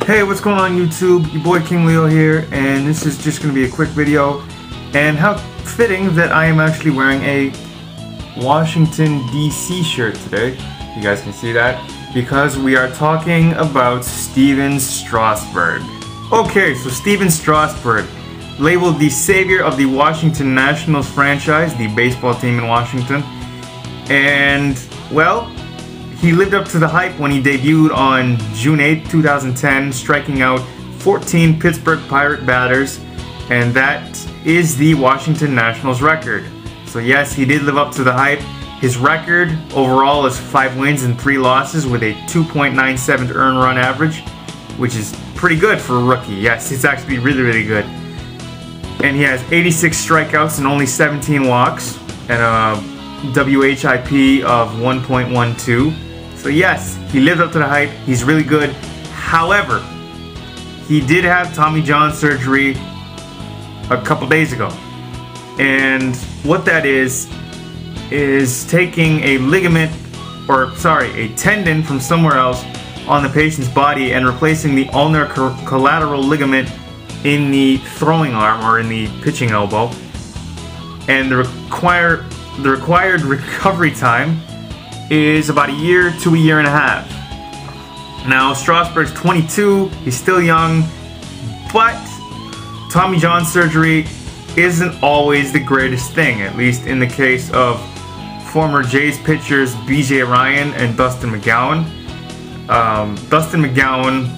Hey, what's going on YouTube? Your boy King Leo here, and this is just going to be a quick video. And how fitting that I am actually wearing a Washington DC shirt today. You guys can see that because we are talking about Stephen Strasburg. Okay, so Stephen Strasburg, labeled the savior of the Washington Nationals franchise, the baseball team in Washington, and well, he lived up to the hype when he debuted on June 8, 2010, striking out 14 Pittsburgh Pirate batters, and that is the Washington Nationals record. So yes, he did live up to the hype. His record overall is 5 wins and 3 losses with a 2.97 earned run average, which is pretty good for a rookie. Yes, it's actually really good. And he has 86 strikeouts and only 17 walks, and a WHIP of 1.12. So yes, he lived up to the hype. He's really good. However, he did have Tommy John surgery a couple days ago. And what that is taking a ligament, or sorry, a tendon from somewhere else on the patient's body and replacing the ulnar collateral ligament in the throwing arm or in the pitching elbow. And the required recovery time is about a year to a year and a half. Now, Strasburg's 22, he's still young, but Tommy John surgery isn't always the greatest thing, at least in the case of former Jays pitchers BJ Ryan and Dustin McGowan. Dustin McGowan,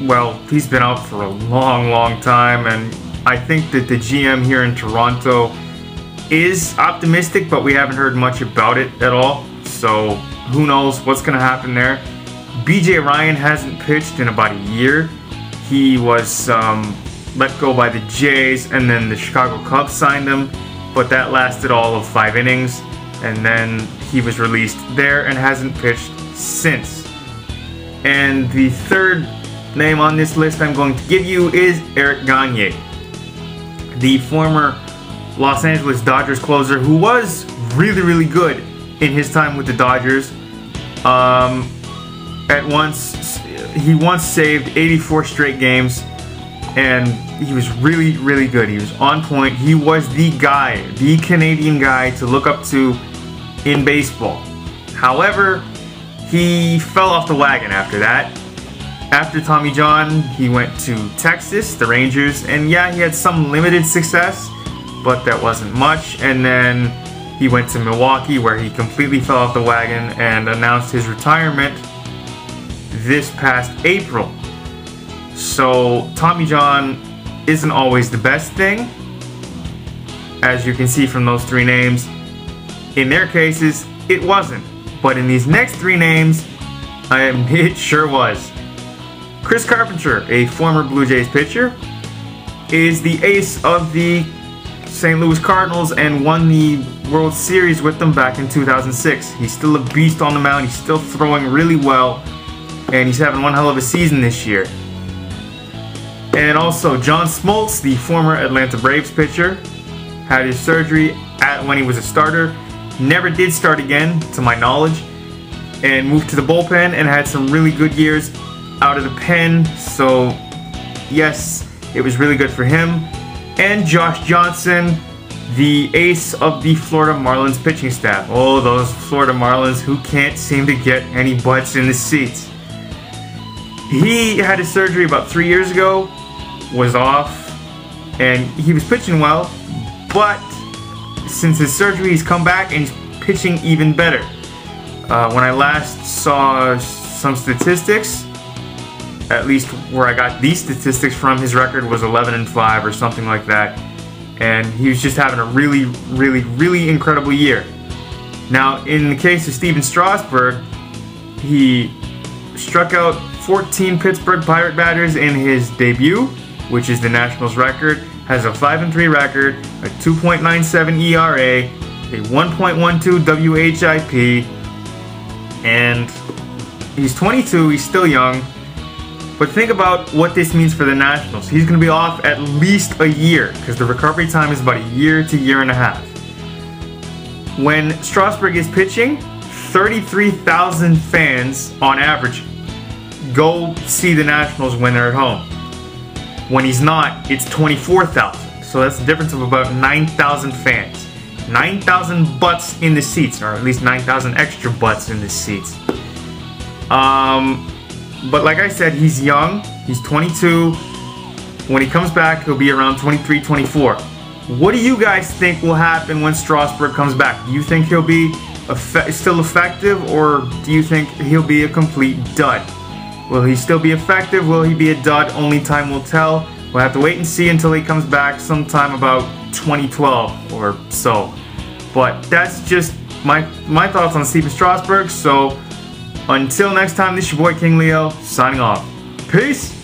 well, he's been out for a long time, and I think that the GM here in Toronto is optimistic, but we haven't heard much about it at all. So who knows what's going to happen there. BJ Ryan hasn't pitched in about a year. He was let go by the Jays, and then the Chicago Cubs signed him, but that lasted all of 5 innings, and then he was released there and hasn't pitched since. And the third name on this list I'm going to give you is Eric Gagne, the former Los Angeles Dodgers closer who was really good in his time with the Dodgers. He once saved 84 straight games, and he was really good. He was on point. He was the guy, the Canadian guy to look up to in baseball. However, he fell off the wagon after that. After Tommy John, he went to Texas, the Rangers, and yeah, he had some limited success, but that wasn't much. And then he went to Milwaukee, where he completely fell off the wagon and announced his retirement this past April. So Tommy John isn't always the best thing, as you can see from those 3 names. In their cases, it wasn't. But in these next 3 names, it sure was. Chris Carpenter, a former Blue Jays pitcher, is the ace of the St. Louis Cardinals and won the World Series with them back in 2006. He's still a beast on the mound. He's still throwing really well, and he's having one hell of a season this year. And also John Smoltz, the former Atlanta Braves pitcher, had his surgery when he was a starter. Never did start again, to my knowledge, and moved to the bullpen and had some really good years out of the pen. So yes, it was really good for him. And Josh Johnson, the ace of the Florida Marlins pitching staff. Oh, those Florida Marlins who can't seem to get any butts in the seats. He had his surgery about 3 years ago, was off, and he was pitching well, but since his surgery, he's come back and he's pitching even better. When I last saw some statistics, at least where I got these statistics from, his record was 11-5 or something like that, and he was just having a really incredible year. Now, in the case of Stephen Strasburg, he struck out 14 Pittsburgh Pirate batters in his debut, which is the Nationals record, has a 5-3 record, a 2.97 ERA, a 1.12 WHIP, and he's 22, he's still young. But think about what this means for the Nationals. He's going to be off at least a year, because the recovery time is about a year to year and a half. When Strasburg is pitching, 33,000 fans on average go see the Nationals when they're at home. When he's not, it's 24,000. So that's a difference of about 9,000 fans. 9,000 butts in the seats, or at least 9,000 extra butts in the seats. But like I said, he's young. He's 22. When he comes back, he'll be around 23, 24. What do you guys think will happen when Strasburg comes back? Do you think he'll be still effective, or do you think he'll be a complete dud? Will he still be effective? Will he be a dud? Only time will tell. We'll have to wait and see until he comes back sometime about 2012 or so. But that's just my thoughts on Steven Strasburg. So until next time, this is your boy King Leo signing off. Peace!